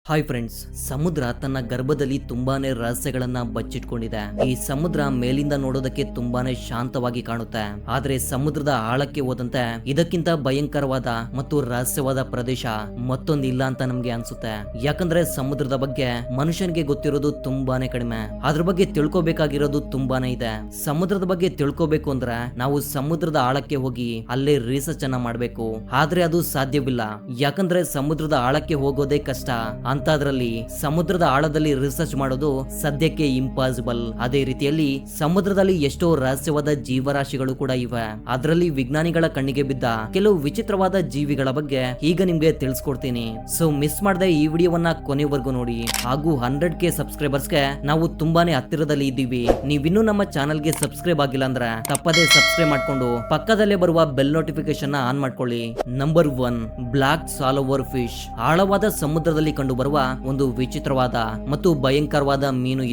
Hi friends, ಸಮುದ್ರ ತನ್ನ ಗರ್ಭದಲ್ಲಿ ತುಂಬಾನೇ ರಹಸ್ಯಗಳನ್ನ ಬಚ್ಚಿಟ್ಕೊಂಡಿದೆ. ಈ ಸಮುದ್ರ ಮೇಲಿಂದ ನೋಡೋದಕ್ಕೆ ತುಂಬಾನೇ ಶಾಂತವಾಗಿ ಕಾಣುತ್ತೆ, ಆದ್ರೆ ಸಮುದ್ರದ ಆಳಕ್ಕೆ ಹೋದಂತೆ ಇದಕ್ಕಿಂತ ಭಯಂಕರವಾದ ಮತ್ತು ರಹಸ್ಯವಾದ ಪ್ರದೇಶ ಮತ್ತೊಂದಿಲ್ಲ ಅಂತ ನಮ್ಗೆ ಅನ್ಸುತ್ತೆ. ಯಾಕಂದ್ರೆ ಸಮುದ್ರದ ಬಗ್ಗೆ ಮನುಷ್ಯನಿಗೆ ಗೊತ್ತಿರೋದು ತುಂಬಾನೇ ಕಡಿಮೆ, ಅದ್ರ ಬಗ್ಗೆ ತಿಳ್ಕೊಬೇಕಾಗಿರೋದು ತುಂಬಾನೇ ಇದೆ. ಸಮುದ್ರದ ಬಗ್ಗೆ ತಿಳ್ಕೊಬೇಕು ಅಂದ್ರೆ ನಾವು ಸಮುದ್ರದ ಆಳಕ್ಕೆ ಹೋಗಿ ಅಲ್ಲೇ ರಿಸರ್ಚ್ ಅನ್ನ ಮಾಡ್ಬೇಕು. ಆದ್ರೆ ಅದು ಸಾಧ್ಯವಿಲ್ಲ, ಯಾಕಂದ್ರೆ ಸಮುದ್ರದ ಆಳಕ್ಕೆ ಹೋಗೋದೇ ಕಷ್ಟ. ಅಂತದ್ರಲ್ಲಿ ಸಮುದ್ರದ ಆಳದಲ್ಲಿ ರಿಸರ್ಚ್ ಮಾಡೋದು ಸದ್ಯಕ್ಕೆ ಇಂಪಾಸಿಬಲ್. ಅದೇ ರೀತಿಯಲ್ಲಿ ಸಮುದ್ರದಲ್ಲಿ ಎಷ್ಟೋ ರಹಸ್ಯವಾದ ಜೀವರಾಶಿಗಳು ಕೂಡ ಇವೆ. ಅದರಲ್ಲಿ ವಿಜ್ಞಾನಿಗಳ ಕಣ್ಣಿಗೆ ಬಿದ್ದ ಕೆಲವು ವಿಚಿತ್ರವಾದ ಜೀವಿಗಳ ಬಗ್ಗೆ ಈಗ ನಿಮ್ಗೆ ತಿಳಿಸ್ಕೊಡ್ತೀನಿ. ಸೊ ಮಿಸ್ ಮಾಡದೆ ಈ ವಿಡಿಯೋವನ್ನ ಕೊನೆವರೆಗೂ ನೋಡಿ. ಹಾಗೂ 100K ಸಬ್ಸ್ಕ್ರೈಬರ್ಸ್ಗೆ ನಾವು ತುಂಬಾನೇ ಹತ್ತಿರದಲ್ಲಿ ಇದ್ದೀವಿ. ನೀವಿನ್ನೂ ನಮ್ಮ ಚಾನಲ್ಗೆ ಸಬ್ಸ್ಕ್ರೈಬ್ ಆಗಿಲ್ಲ ಅಂದ್ರೆ ತಪ್ಪದೇ ಸಬ್ಸ್ಕ್ರೈಬ್ ಮಾಡ್ಕೊಂಡು ಪಕ್ಕದಲ್ಲೇ ಬರುವ ಬೆಲ್ ನೋಟಿಫಿಕೇಶನ್ ಆನ್ ಮಾಡ್ಕೊಳ್ಳಿ. Number 1, black swallower fish. ಆಳವಾದ ಸಮುದ್ರದಲ್ಲಿ ಕಂಡು ಬರುವ ಒಂದು ವಿಚಿತ್ರವಾದ ಮತ್ತು ಭಯಂಕರವಾದ ಮೀನು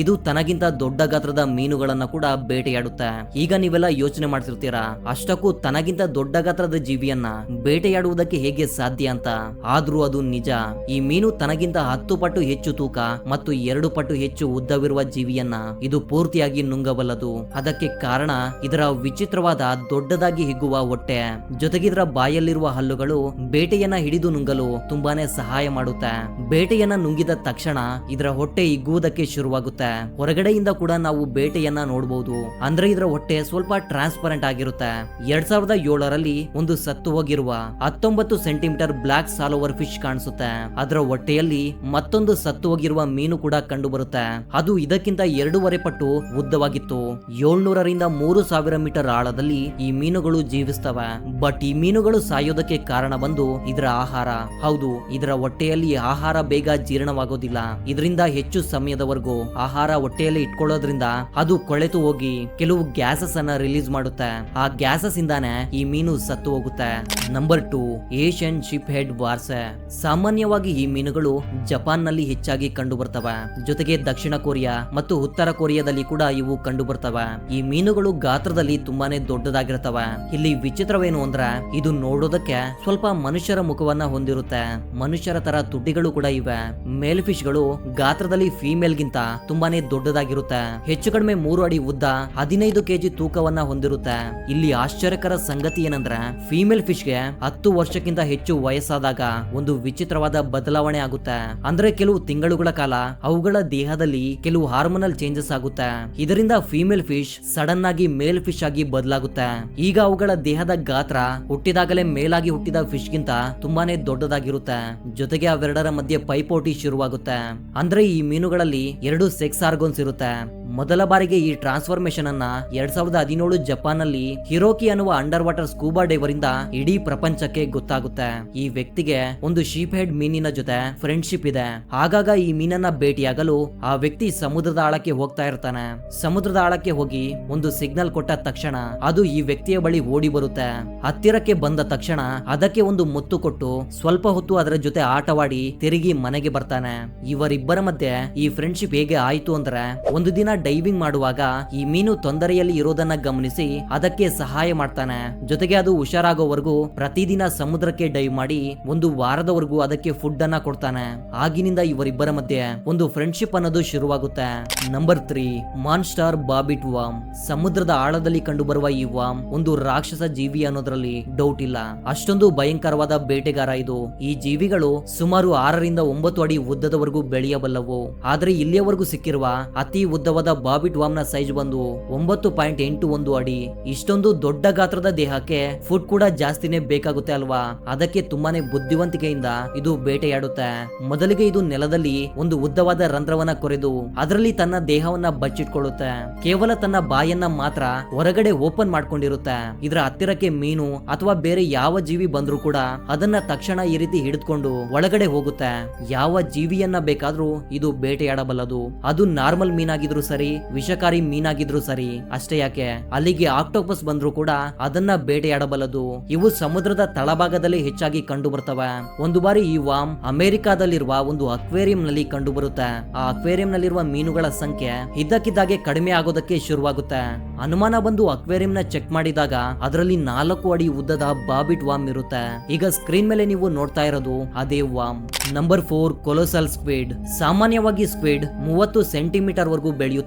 ಇದು ತನಗಿಂತ ದೊಡ್ಡ ಗಾತ್ರದ ಮೀನುಗಳನ್ನ ಕೂಡ ಬೇಟೆಯಾಡುತ್ತೆ. ಈಗ ನೀವೆಲ್ಲ ಯೋಚನೆ ಮಾಡ್ತಿರ್ತೀರಾ, ಅಷ್ಟಕ್ಕೂ ತನಗಿಂತ ದೊಡ್ಡ ಗಾತ್ರದ ಜೀವಿಯನ್ನ ಬೇಟೆಯಾಡುವುದಕ್ಕೆ ಹೇಗೆ ಸಾಧ್ಯ ಅಂತ. ಆದ್ರೂ ಅದು ನಿಜ. ಈ ಮೀನು ತನಗಿಂತ 10 ಪಟ್ಟು ಹೆಚ್ಚು ತೂಕ ಮತ್ತು 2 ಪಟ್ಟು ಹೆಚ್ಚು ಉದ್ದವಿರುವ ಜೀವಿಯನ್ನ ಇದು ಪೂರ್ತಿಯಾಗಿ ನುಂಗಬಲ್ಲದು. ಅದಕ್ಕೆ ಕಾರಣ ಇದರ ವಿಚಿತ್ರವಾದ ದೊಡ್ಡದಾಗಿ ಹಿಗ್ಗುವ ಹೊಟ್ಟೆ, ಜೊತೆಗೆ ಇದರ ಬಾಯಲ್ಲಿರುವ ಹಲ್ಲುಗಳು ಬೇಟೆಯನ್ನ ಹಿಡಿದು ನುಂಗಲು ತುಂಬಾನೇ ಸಹಾಯ ಮಾಡುತ್ತೆ. ಬೇಟೆಯನ್ನ ನುಂಗಿದ ತಕ್ಷಣ ಇದರ ಹೊಟ್ಟೆ ಹಿಗ್ಗುವುದಕ್ಕೆ ಶುರುವಾಗುತ್ತೆ. ಹೊರಗಡೆಯಿಂದ ಕೂಡ ನಾವು ಬೇಟೆಯನ್ನ ನೋಡಬಹುದು, ಅಂದ್ರೆ ಇದರ ಹೊಟ್ಟೆ ಸ್ವಲ್ಪ ಟ್ರಾನ್ಸ್ಪರೆಂಟ್ ಆಗಿರುತ್ತೆ. 2007ರಲ್ಲಿ ಒಂದು ಸತ್ತು ಹೋಗಿರುವ 19 ಸೆಂಟಿಮೀಟರ್ ಬ್ಲಾಕ್ ಸಾಲೋವರ್ ಫಿಶ್ ಕಾಣಿಸುತ್ತೆ. ಅದರ ಹೊಟ್ಟೆಯಲ್ಲಿ ಮತ್ತೊಂದು ಸತ್ತು ಹೋಗಿರುವ ಮೀನು ಕೂಡ ಕಂಡು ಬರುತ್ತೆ. ಅದು ಇದಕ್ಕಿಂತ 2.5 ಪಟ್ಟು ಉದ್ದವಾಗಿತ್ತು. 700ರಿಂದ 3000 ಮೀಟರ್ ಆಳದಲ್ಲಿ ಈ ಮೀನುಗಳು ಜೀವಿಸ್ತವೆ. ಬಟ್ ಈ ಮೀನುಗಳು ಸಾಯೋದಕ್ಕೆ ಕಾರಣ ಬಂದು ಇದರ ಆಹಾರ. ಹೌದು, ಇದರ ಹೊಟ್ಟೆಯಲ್ಲಿ ಆಹಾರ ಬೇಗ ಜೀರ್ಣವಾಗೋದಿಲ್ಲ. ಇದರಿಂದ ಹೆಚ್ಚು ಸಮಯದವರೆಗೂ ಆಹಾರ ಹೊಟ್ಟೆಯಲ್ಲಿ ಇಟ್ಕೊಳ್ಳೋದ್ರಿಂದ ಅದು ಕೊಳೆತು ಹೋಗಿ ಕೆಲವು ಗ್ಯಾಸಸ್ ಅನ್ನ ರಿಲೀಸ್ ಮಾಡುತ್ತೆ. ಆ ಗ್ಯಾಸಸ್ ಇಂದಾನೆ ಈ ಮೀನು ಸತ್ತು ಹೋಗುತ್ತೆ. Number 2, Asian sheepshead wrasse. ಸಾಮಾನ್ಯವಾಗಿ ಈ ಮೀನುಗಳು ಜಪಾನ್ ನಲ್ಲಿ ಹೆಚ್ಚಾಗಿ ಕಂಡು ಬರ್ತವೆ. ಜೊತೆಗೆ ದಕ್ಷಿಣ ಕೊರಿಯಾ ಮತ್ತು ಉತ್ತರ ಕೊರಿಯಾದಲ್ಲಿ ಕೂಡ ಇವು ಕಂಡು ಬರ್ತವೆ. ಈ ಮೀನುಗಳು ಗಾತ್ರದಲ್ಲಿ ತುಂಬಾನೇ ದೊಡ್ಡದಾಗಿರ್ತವೆ. ಇಲ್ಲಿ ವಿಚಿತ್ರವೇನು ಅಂದ್ರೆ ಇದು ನೋಡೋದಕ್ಕೆ ಸ್ವಲ್ಪ ಮನುಷ್ಯರ ಮುಖವನ್ನ ಹೊಂದಿರುತ್ತೆ. ಮನುಷ್ಯರ ತರ ತುಟಿಗಳು ಕೂಡ ಇವೆ. ಮೇಲ್ ಫಿಶ್ ಗಳು ಗಾತ್ರದಲ್ಲಿ ಫೀಮೇಲ್ ಗಿಂತ ತುಂಬಾನೇ ದೊಡ್ಡದಾಗಿರುತ್ತೆ. ಹೆಚ್ಚು ಕಡಿಮೆ 3 ಅಡಿ ಉದ್ದ, 15 ಕೆಜಿ ತೂಕವನ್ನ ಹೊಂದಿರುತ್ತೆ. ಇಲ್ಲಿ ಆಶ್ಚರ್ಯಕರ ಸಂಗತಿ ಏನಂದ್ರೆ ಫೀಮೇಲ್ ಫಿಶ್ ಗೆ 10 ವರ್ಷಕ್ಕಿಂತ ಹೆಚ್ಚು ವಯಸ್ಸಾದಾಗ ಒಂದು ವಿಚಿತ್ರವಾದ ಬದಲಾವಣೆ ಆಗುತ್ತೆ. ಅಂದ್ರೆ ಕೆಲವು ತಿಂಗಳುಗಳ ಕಾಲ ಅವುಗಳ ದೇಹದಲ್ಲಿ ಕೆಲವು ಹಾರ್ಮೋನಲ್ ಚೇಂಜಸ್ ಆಗುತ್ತೆ. ಇದರಿಂದ ಫೀಮೇಲ್ ಫಿಶ್ ಸಡನ್ ಆಗಿ ಮೇಲ್ ಫಿಶ್ ಆಗಿ ಬದಲಾಗುತ್ತೆ. ಈಗ ಅವುಗಳ ದೇಹದ ಗಾತ್ರ ಹುಟ್ಟಿದಾಗಲೇ ಮೇಲಾಗಿ ಹುಟ್ಟಿದ ಫಿಶ್ ಗಿಂತ ತುಂಬಾನೇ ದೊಡ್ಡದಾಗಿರುತ್ತೆ. ಜೊತೆಗೆ ಅವೆರಡರ ಮಧ್ಯೆ ಪೈಪೋಟಿ ಶುರುವಾಗುತ್ತೆ. ಅಂದ್ರೆ ಈ ಮೀನುಗಳಲ್ಲಿ 2 ಸೆಕ್ಸ್ ಆರ್ಗನ್ಸ್ ಇರುತ್ತೆ. ಮೊದಲ ಬಾರಿಗೆ ಈ ಟ್ರಾನ್ಸ್ಫಾರ್ಮೇಶನ್ ಅನ್ನ 2017 ಜಪಾನ್ ನಲ್ಲಿ ಹಿರೋಕಿ ಅನ್ನುವ ಅಂಡರ್ ವಾಟರ್ ಸ್ಕೂಬಾ ಡೈವರ್ ಇಂದ ಇಡೀ ಪ್ರಪಂಚಕ್ಕೆ ಗೊತ್ತಾಗುತ್ತೆ. ಈ ವ್ಯಕ್ತಿಗೆ ಒಂದು ಶೀಪ್ ಹೆಡ್ ಮೀನಿನ ಜೊತೆ ಫ್ರೆಂಡ್ಶಿಪ್ ಇದೆ. ಆಗಾಗ ಈ ಮೀನನ್ನ ಭೇಟಿಯಾಗಲು ಆ ವ್ಯಕ್ತಿ ಸಮುದ್ರದ ಆಳಕ್ಕೆ ಹೋಗ್ತಾ ಇರ್ತಾನೆ. ಸಮುದ್ರದ ಆಳಕ್ಕೆ ಹೋಗಿ ಒಂದು ಸಿಗ್ನಲ್ ಕೊಟ್ಟ ತಕ್ಷಣ ಅದು ಈ ವ್ಯಕ್ತಿಯ ಬಳಿ ಓಡಿ ಬರುತ್ತೆ. ಹತ್ತಿರಕ್ಕೆ ಬಂದ ತಕ್ಷಣ ಅದಕ್ಕೆ ಒಂದು ಮುತ್ತು ಕೊಟ್ಟು ಸ್ವಲ್ಪ ಹೊತ್ತು ಅದರ ಜೊತೆ ಆಟವಾಡಿ ತಿರುಗಿ ಮನೆಗೆ ಬರ್ತಾನೆ. ಇವರಿಬ್ಬರ ಮಧ್ಯೆ ಈ ಫ್ರೆಂಡ್ಶಿಪ್ ಹೇಗೆ ಆಯ್ತು ಅಂದ್ರೆ, ಒಂದು ದಿನ ಡೈವಿಂಗ್ ಮಾಡುವಾಗ ಈ ಮೀನು ತೊಂದರೆಯಲ್ಲಿ ಇರೋದನ್ನ ಗಮನಿಸಿ ಅದಕ್ಕೆ ಸಹಾಯ ಮಾಡ್ತಾನೆ. ಜೊತೆಗೆ ಅದು ಹುಷಾರಾಗೋವರೆಗೂ ಪ್ರತಿದಿನ ಸಮುದ್ರಕ್ಕೆ ಡೈವ್ ಮಾಡಿ 1 ವಾರದವರೆಗೂ ಅದಕ್ಕೆ ಫುಡ್ ಅನ್ನ ಕೊಡ್ತಾನೆ. ಆಗಿನಿಂದ ಇವರಿಬ್ಬರ ಮಧ್ಯೆ ಒಂದು ಫ್ರೆಂಡ್ಶಿಪ್ ಅನ್ನೋದು ಶುರುವಾಗುತ್ತೆ. Number 3, monster bobbit worm. ಸಮುದ್ರದ ಆಳದಲ್ಲಿ ಕಂಡು ಬರುವ ಈ ವಾಮ್ ಒಂದು ರಾಕ್ಷಸ ಜೀವಿ ಅನ್ನೋದ್ರಲ್ಲಿ ಡೌಟ್ ಇಲ್ಲ. ಅಷ್ಟೊಂದು ಭಯಂಕರವಾದ ಬೇಟೆಗಾರ ಇದು. ಈ ಜೀವಿಗಳು ಸುಮಾರು 6ರಿಂದ 9 ಅಡಿ ಉದ್ದದವರೆಗೂ ಬೆಳೆಯಬಲ್ಲವು. ಆದ್ರೆ ಇಲ್ಲಿಯವರೆಗೂ ಸಿಕ್ಕಿರುವ ಅತಿ ಉದ್ದವಾದ ಬಾಬಿಟ್ ವಾಮ್ ನ ಸೈಜ್ ಬಂದು 9.81 ಅಡಿ. ಇಷ್ಟೊಂದು ದೊಡ್ಡ ಗಾತ್ರದ ದೇಹಕ್ಕೆ ಫುಡ್ ಕೂಡ ಜಾಸ್ತಿನೇ ಬೇಕಾಗುತ್ತೆ ಅಲ್ವಾ? ಅದಕ್ಕೆ ತುಂಬಾನೇ ಬುದ್ಧಿವಂತಿಕೆಯಿಂದ ಇದು ಬೇಟೆಯಾಡುತ್ತೆ. ಮೊದಲಿಗೆ ಇದು ನೆಲದಲ್ಲಿ ಒಂದು ಉದ್ದವಾದ ರಂಧ್ರವನ್ನ ಕೊರೆದು ಅದರಲ್ಲಿ ತನ್ನ ದೇಹವನ್ನ ಬಚ್ಚಿಟ್ಕೊಳ್ಳುತ್ತೆ. ಕೇವಲ ತನ್ನ ಬಾಯನ್ನ ಮಾತ್ರ ಹೊರಗಡೆ ಓಪನ್ ಮಾಡ್ಕೊಂಡಿರುತ್ತೆ. ಇದರ ಹತ್ತಿರಕ್ಕೆ ಮೀನು ಅಥವಾ ಬೇರೆ ಯಾವ ಜೀವಿ ಬಂದ್ರೂ ಕೂಡ ಅದನ್ನ ತಕ್ಷಣ ಈ ರೀತಿ ಹಿಡಿದುಕೊಂಡು ಒಳಗಡೆ ಹೋಗುತ್ತೆ. ಯಾವ ಜೀವಿಯನ್ನ ಬೇಕಾದ್ರೂ ಇದು ಬೇಟೆಯಾಡಬಲ್ಲದು. ಅದು ನಾರ್ಮಲ್ ಮೀನಾಗಿದ್ರು ಸರಿ ಸರಿ, ವಿಷಕಾರಿ ಮೀನಾಗಿದ್ರು ಸರಿ, ಅಷ್ಟೇ ಯಾಕೆ ಅಲ್ಲಿಗೆ ಆಕ್ಟೋಪಸ್ ಬಂದ್ರು ಕೂಡ ಅದನ್ನ ಬೇಟೆಯಾಡಬಲ್ಲದು. ಇವು ಸಮುದ್ರದ ತಳಭಾಗದಲ್ಲಿ ಹೆಚ್ಚಾಗಿ ಕಂಡು ಬರ್ತವೆ. ಒಂದು ಬಾರಿ ಈ ವಾಮ್ ಅಮೆರಿಕಾದಲ್ಲಿರುವ ಒಂದು ಅಕ್ವೇರಿಯಂ ನಲ್ಲಿ ಕಂಡು ಬರುತ್ತೆ. ಆ ಅಕ್ವೇರಿಯಂ ನಲ್ಲಿರುವ ಮೀನುಗಳ ಸಂಖ್ಯೆ ಇದ್ದಕ್ಕಿದ್ದಾಗೆ ಕಡಿಮೆ ಆಗೋದಕ್ಕೆ ಶುರುವಾಗುತ್ತೆ. ಅನುಮಾನ ಬಂದು ಅಕ್ವೇರಿಯಂ ನ ಚೆಕ್ ಮಾಡಿದಾಗ ಅದರಲ್ಲಿ 4 ಅಡಿ ಉದ್ದದ ಬಾಬಿಟ್ ವಾಮ್ ಇರುತ್ತೆ. ಈಗ ಸ್ಕ್ರೀನ್ ಮೇಲೆ ನೀವು ನೋಡ್ತಾ ಇರೋದು ಅದೇ ವಾಮ್. Number 4 colossal squid. ಸಾಮಾನ್ಯವಾಗಿ ಸ್ಕ್ವಿಡ್ 30 ಸೆಂಟಿಮೀಟರ್ ವರೆಗೂ ಬೆಳೆಯುತ್ತೆ.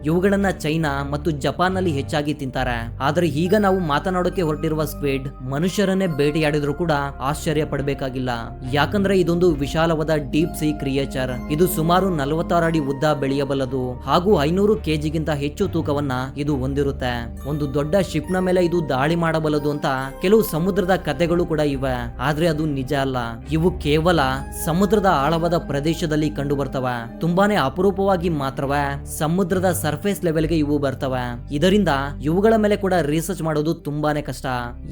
ಇವುಗಳನ್ನ ಚೈನಾ ಮತ್ತು ಜಪಾನ್ ನಲ್ಲಿ ಹೆಚ್ಚಾಗಿ ತಿಂತಾರೆ. ಆದ್ರೆ ಈಗ ನಾವು ಮಾತನಾಡೋಕೆ ಹೊರಟಿರುವ ಸ್ಕ್ವಿಡ್ ಮನುಷ್ಯರನ್ನೇ ಬೇಟೆಯಾಡಿದ್ರು ಕೂಡ ಆಶ್ಚರ್ಯ ಪಡಬೇಕಾಗಿಲ್ಲ. ಯಾಕಂದ್ರೆ ಇದೊಂದು ವಿಶಾಲವಾದ ಡೀಪ್ ಸಿ ಕ್ರಿಯೇಚರ್. ಇದು ಸುಮಾರು 46 ಅಡಿ ಉದ್ದ ಬೆಳೆಯಬಲ್ಲದು ಹಾಗೂ 500 ಕೆಜಿಗಿಂತ ಹೆಚ್ಚು ತೂಕವನ್ನ ಇದು ಹೊಂದಿರುತ್ತೆ. ಒಂದು ದೊಡ್ಡ ಶಿಪ್ ನ ಮೇಲೆ ಇದು ದಾಳಿ ಮಾಡಬಲ್ಲದು ಅಂತ ಕೆಲವು ಸಮುದ್ರದ ಕಥೆಗಳು ಕೂಡ ಇವೆ. ಆದ್ರೆ ಅದು ನಿಜ ಅಲ್ಲ. ಇವು ಕೇವಲ ಸಮುದ್ರದ ಆಳವಾದ ಪ್ರದೇಶದಲ್ಲಿ ಕಂಡು ಬರ್ತವೆ. ತುಂಬಾನೇ ಅಪರೂಪವಾಗಿ ಮಾತ್ರವೇ ಸಮುದ್ರದ ಸರ್ಫೇಸ್ ಲೆವೆಲ್ಗೆ ಇವು ಬರ್ತವೆ. ಇದರಿಂದ ಇವುಗಳ ಮೇಲೆ ಕೂಡ ರಿಸರ್ಚ್ ಮಾಡೋದು ತುಂಬಾನೇ ಕಷ್ಟ.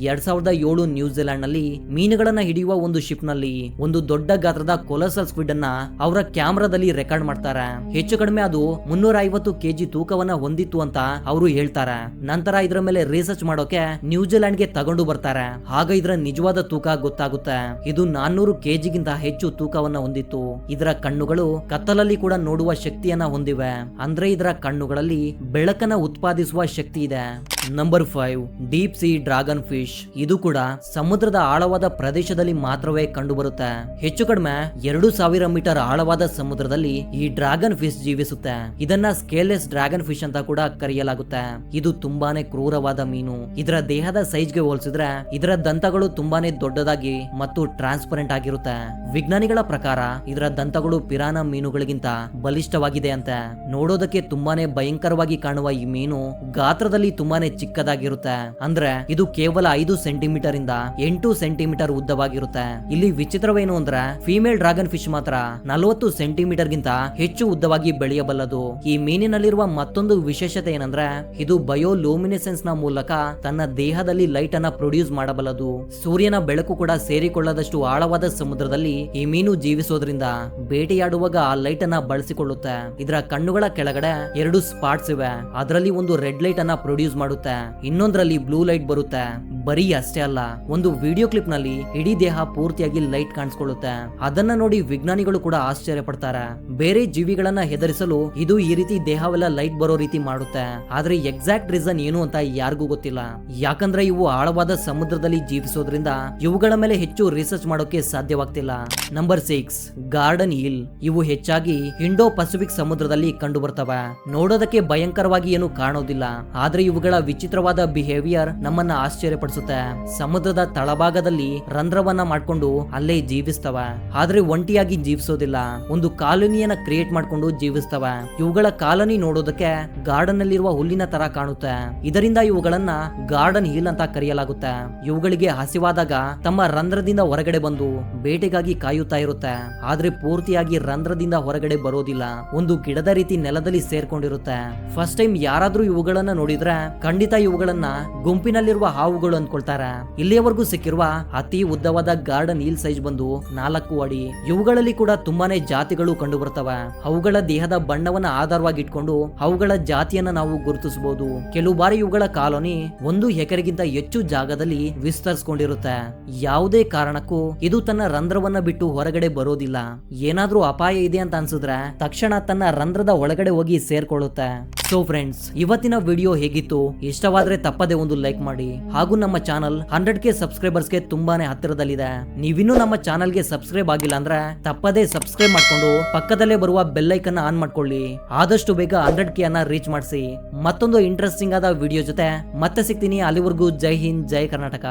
2007 ನ್ಯೂಜಿಲೆಂಡ್ ನಲ್ಲಿ ಮೀನುಗಳನ್ನ ಹಿಡಿಯುವ ಒಂದು ಶಿಪ್ ನಲ್ಲಿ ಒಂದು ದೊಡ್ಡ ಗಾತ್ರದ ಕೊಲೋಸಲ್ ಸ್ಕ್ವಿಡ್ ಅನ್ನ ಅವರ ಕ್ಯಾಮ್ರಾದಲ್ಲಿ ರೆಕಾರ್ಡ್ ಮಾಡ್ತಾರೆ. ಹೆಚ್ಚು ಕಡಿಮೆ ಅದು 350 ಕೆಜಿ ತೂಕವನ್ನ ಹೊಂದಿತ್ತು ಅಂತ ಅವರು ಹೇಳ್ತಾರೆ. ನಂತರ ಇದರ ಮೇಲೆ ರಿಸರ್ಚ್ ಮಾಡೋಕೆ ನ್ಯೂಜಿಲೆಂಡ್ ಗೆ ತಗೊಂಡು ಬರ್ತಾರೆ. ಆಗ ಇದರ ನಿಜವಾದ ತೂಕ ಗೊತ್ತಾಗುತ್ತೆ. ಇದು 400 ಕೆಜಿಗಿಂತ ಹೆಚ್ಚು ತೂಕವನ್ನ ಹೊಂದಿತ್ತು. ಇದರ ಕಣ್ಣುಗಳು ಕತ್ತಲಲ್ಲಿ ಕೂಡ ನೋಡುವ ಶಕ್ತಿಯನ್ನ ಹೊಂದಿವೆ. ಅಂದ್ರೆ ಇದರ ಕಣ್ಣುಗಳಲ್ಲಿ ಬೆಳಕನ್ನ ಉತ್ಪಾದಿಸುವ ಶಕ್ತಿ ಇದೆ. Number 5 deep C dragon fish. ಇದು ಕೂಡ ಸಮುದ್ರದ ಆಳವಾದ ಪ್ರದೇಶದಲ್ಲಿ ಮಾತ್ರವೇ ಕಂಡು ಬರುತ್ತೆ. ಹೆಚ್ಚು ಕಡಿಮೆ 2000 ಮೀಟರ್ ಆಳವಾದ ಸಮುದ್ರದಲ್ಲಿ ಈ ಡ್ರ್ಯಾಗನ್ ಫಿಶ್ ಜೀವಿಸುತ್ತೆ. ಇದನ್ನ ಸ್ಕೇಲೆಸ್ ಡ್ರ್ಯಾಗನ್ ಫಿಶ್ ಅಂತ ಕೂಡ ಕರೆಯಲಾಗುತ್ತೆ. ಇದು ತುಂಬಾನೇ ಕ್ರೂರವಾದ ಮೀನು. ಇದರ ದೇಹದ ಸೈಜ್ಗೆ ಹೋಲಿಸಿದ್ರೆ ಇದರ ದಂತಗಳು ತುಂಬಾನೇ ದೊಡ್ಡದಾಗಿ ಮತ್ತು ಟ್ರಾನ್ಸ್ಪರೆಂಟ್ ಆಗಿರುತ್ತೆ. ವಿಜ್ಞಾನಿಗಳ ಪ್ರಕಾರ ಇದರ ದಂತಗಳು ಪಿರಾನ ಮೀನುಗಳಿಗಿಂತ ಬಲಿಷ್ಠವಾಗಿದೆ ಅಂತೆ. ನೋಡೋದಕ್ಕೆ ತುಂಬಾನೇ ಭಯಂಕರವಾಗಿ ಕಾಣುವ ಈ ಮೀನು ಗಾತ್ರದಲ್ಲಿ ತುಂಬಾನೇ ಚಿಕ್ಕದಾಗಿರುತ್ತೆ. ಅಂದ್ರೆ ಇದು ಕೇವಲ 5 ಸೆಂಟಿಮೀಟರ್ ಇಂದ 8 ಸೆಂಟಿಮೀಟರ್ ಉದ್ದವಾಗಿರುತ್ತೆ. ಇಲ್ಲಿ ವಿಚಿತ್ರವೇನು ಅಂದ್ರೆ ಫೀಮೇಲ್ ಡ್ರ್ಯಾಗನ್ ಫಿಶ್ ಮಾತ್ರ 40 ಸೆಂಟಿಮೀಟರ್ ಗಿಂತ ಹೆಚ್ಚು ಉದ್ದವಾಗಿ ಬೆಳೆಯಬಲ್ಲದು. ಈ ಮೀನಿನಲ್ಲಿರುವ ಮತ್ತೊಂದು ವಿಶೇಷತೆ ಏನಂದ್ರೆ ಇದು ಬಯೋಲೂಮಿನೆಸೆನ್ಸ್ ನ ಮೂಲಕ ತನ್ನ ದೇಹದಲ್ಲಿ ಲೈಟ್ ಅನ್ನ ಪ್ರೊಡ್ಯೂಸ್ ಮಾಡಬಲ್ಲದು. ಸೂರ್ಯನ ಬೆಳಕು ಕೂಡ ಸೇರಿಕೊಳ್ಳದಷ್ಟು ಆಳವಾದ ಸಮುದ್ರದಲ್ಲಿ ಈ ಮೀನು ಜೀವಿಸೋದ್ರಿಂದ ಬೇಟೆಯಾಡುವಾಗ ಆ ಲೈಟ್ ಅನ್ನ ಬಳಸಿಕೊಳ್ಳುತ್ತೆ. ಇದರ ಕಣ್ಣುಗಳ ಕೆಳಗಡೆ 2 ಸ್ಪಾಟ್ಸ್ ಇವೆ. ಅದರಲ್ಲಿ ಒಂದು ರೆಡ್ ಲೈಟ್ ಅನ್ನ ಪ್ರೊಡ್ಯೂಸ್ ಮಾಡುತ್ತೆ, ಇನ್ನೊಂದರಲ್ಲಿ ಬ್ಲೂ ಲೈಟ್ ಬರುತ್ತೆ. ಬರೀ ಅಷ್ಟೇ ಅಲ್ಲ, ಒಂದು ವಿಡಿಯೋ ಕ್ಲಿಪ್ ನಲ್ಲಿ ಇಡೀ ದೇಹ ಪೂರ್ತಿಯಾಗಿ ಲೈಟ್ ಕಾಣಿಸ್ಕೊಳ್ಳುತ್ತೆ. ಅದನ್ನ ನೋಡಿ ವಿಜ್ಞಾನಿಗಳು ಕೂಡ ಆಶ್ಚರ್ಯ ಪಡ್ತಾರೆ. ಬೇರೆ ಜೀವಿಗಳನ್ನ ಹೆದರಿಸಲು ಇದು ಈ ರೀತಿ ದೇಹವೆಲ್ಲ ಲೈಟ್ ಬರೋ ರೀತಿ ಮಾಡುತ್ತೆ. ಆದ್ರೆ ಎಕ್ಸಾಕ್ಟ್ ರೀಸನ್ ಏನು ಅಂತ ಯಾರಿಗೂ ಗೊತ್ತಿಲ್ಲ. ಯಾಕಂದ್ರೆ ಇವು ಆಳವಾದ ಸಮುದ್ರದಲ್ಲಿ ಜೀವಿಸೋದ್ರಿಂದ ಇವುಗಳ ಮೇಲೆ ಹೆಚ್ಚು ರಿಸರ್ಚ್ ಮಾಡೋಕೆ ಸಾಧ್ಯವಾಗ್ತಿಲ್ಲ. ನಂಬರ್ 6 ಗಾರ್ಡನ್ ಈಲ್. ಇವು ಹೆಚ್ಚಾಗಿ ಇಂಡೋ ಪಸಿಫಿಕ್ ಸಮುದ್ರದಲ್ಲಿ ಕಂಡು ಬರ್ತವೆ. ನೋಡೋದಕ್ಕೆ ಭಯಂಕರವಾಗಿ ಏನು ಕಾಣೋದಿಲ್ಲ. ಆದ್ರೆ ಇವುಗಳ ವಿಚಿತ್ರವಾದ ಬಿಹೇವಿಯರ್ ನಮ್ಮನ್ನ ಆಶ್ಚರ್ಯಪಡಿಸುತ್ತೆ. ಸಮುದ್ರದ ತಳಭಾಗದಲ್ಲಿ ರಂಧ್ರವನ್ನ ಮಾಡ್ಕೊಂಡು ಅಲ್ಲೇ ಜೀವಿಸ್ತವೆ. ಆದ್ರೆ ಒಂಟಿಯಾಗಿ ಜೀವಿಸೋದಿಲ್ಲ, ಒಂದು ಕಾಲೋನಿಯನ್ನ ಕ್ರಿಯೇಟ್ ಮಾಡ್ಕೊಂಡು ಜೀವಿಸ್ತವೆ. ಇವುಗಳ ಕಾಲೋನಿ ನೋಡೋದಕ್ಕೆ ಗಾರ್ಡನ್ ನಲ್ಲಿರುವ ಹುಲ್ಲಿನ ತರ ಕಾಣುತ್ತೆ. ಇದರಿಂದ ಇವುಗಳನ್ನ ಗಾರ್ಡನ್ ಹೀಲ್ ಅಂತ ಕರೆಯಲಾಗುತ್ತೆ. ಇವುಗಳಿಗೆ ಹಸಿವಾದಾಗ ತಮ್ಮ ರಂಧ್ರದಿಂದ ಹೊರಗಡೆ ಬಂದು ಬೇಟೆಗಾಗಿ ಕಾಯುತ್ತಾ ಇರುತ್ತೆ. ಆದ್ರೆ ಪೂರ್ತಿಯಾಗಿ ರಂಧ್ರದಿಂದ ಹೊರಗಡೆ ಬರೋದಿಲ್ಲ, ಒಂದು ಗಿಡದ ರೀತಿ ನೆಲದಲ್ಲಿ ಸೇರ್ಕೊಂಡಿರುತ್ತೆ. ಫಸ್ಟ್ ಟೈಮ್ ಯಾರಾದ್ರೂ ಇವುಗಳನ್ನ ನೋಡಿದ್ರೆ ಖಂಡಿತ ಇವುಗಳನ್ನ ಗುಂಪಿನಲ್ಲಿರುವ ಹಾವುಗಳು ಅನ್ಕೊಳ್ತಾರೆ. ಇಲ್ಲಿಯವರೆಗೂ ಸಿಕ್ಕಿರುವ ಅತಿ ಉದ್ದವಾದ ಗಾರ್ಡನ್ ಹೀಲ್ ಸೈಜ್ ಬಂದು 4 ಅಡಿ. ಇವುಗಳಲ್ಲಿ ಕೂಡ ತುಂಬಾನೇ ಜಾತಿಗಳು ಕಂಡು ಬರ್ತವೆ. ಅವುಗಳ ದೇಹದ ಬಣ್ಣವನ್ನ ಆಧಾರವಾಗಿ ಇಟ್ಕೊಂಡು ಅವುಗಳ ಜಾತಿಯನ್ನ ನಾವು ಗುರುತಿಸಬಹುದು. ಕೆಲವು ಬಾರಿ ಇವುಗಳ ಕಾಲೋನಿ 1 ಎಕರೆಗಿಂತ ಹೆಚ್ಚು ಜಾಗದಲ್ಲಿ ವಿಸ್ತರಿಸಿಕೊಂಡಿರುತ್ತೆ. ಯಾವುದೇ ಕಾರಣಕ್ಕೂ ಇದು ತನ್ನ ರಂಧ್ರವನ್ನ ಬಿಟ್ಟು ಹೊರಗಡೆ ಬರೋದಿಲ್ಲ. ಏನಾದ್ರೂ ಅಪಾಯ ಇದೆ ಅಂತ ಅನ್ಸಿದ್ರೆ ತಕ್ಷಣ ತನ್ನ ರಂಧ್ರದ ಒಳಗಡೆ ಹೋಗಿ ಸೇರ್ಕೊಳ್ಳುತ್ತೆ. ಸೊ ಫ್ರೆಂಡ್ಸ್, ಇವತ್ತಿನ ವಿಡಿಯೋ ಹೇಗಿತ್ತು? ಇಷ್ಟವಾದ್ರೆ ತಪ್ಪದೆ ಒಂದು ಲೈಕ್ ಮಾಡಿ. ಹಾಗೂ ನಮ್ಮ ಚಾನಲ್ 100K ಸಬ್ಸ್ಕ್ರೈಬರ್ಸ್ಗೆ ತುಂಬಾನೇ ಹತ್ತಿರದಲ್ಲಿದೆ. ನೀವಿನ್ನೂ ನಮ್ಮ ಚಾನಲ್ಗೆ ಸಬ್ಸ್ಕ್ರೈಬ್ ಆಗಿಲ್ಲ ಅಂದ್ರೆ ತಪ್ಪದೆ ಸಬ್ಸ್ಕ್ರೈಬ್ ಮಾಡ್ಕೊಂಡು ಪಕ್ಕದಲ್ಲೇ ಬರುವ ಬೆಲ್ ಐಕನ್ ಆನ್ ಮಾಡ್ಕೊಳ್ಳಿ. ಆದಷ್ಟು ಬೇಗ 100K ಅನ್ನ ರೀಚ್ ಮಾಡಿಸಿ. ಮತ್ತೊಂದು ಇಂಟ್ರೆಸ್ಟಿಂಗ್ ಆದ ವಿಡಿಯೋ ಜೊತೆ ಮತ್ತೆ ಸಿಗ್ತೀನಿ. ಅಲ್ಲಿವರೆಗೂ ಜೈ ಹಿಂದ್, ಜೈ ಕರ್ನಾಟಕ.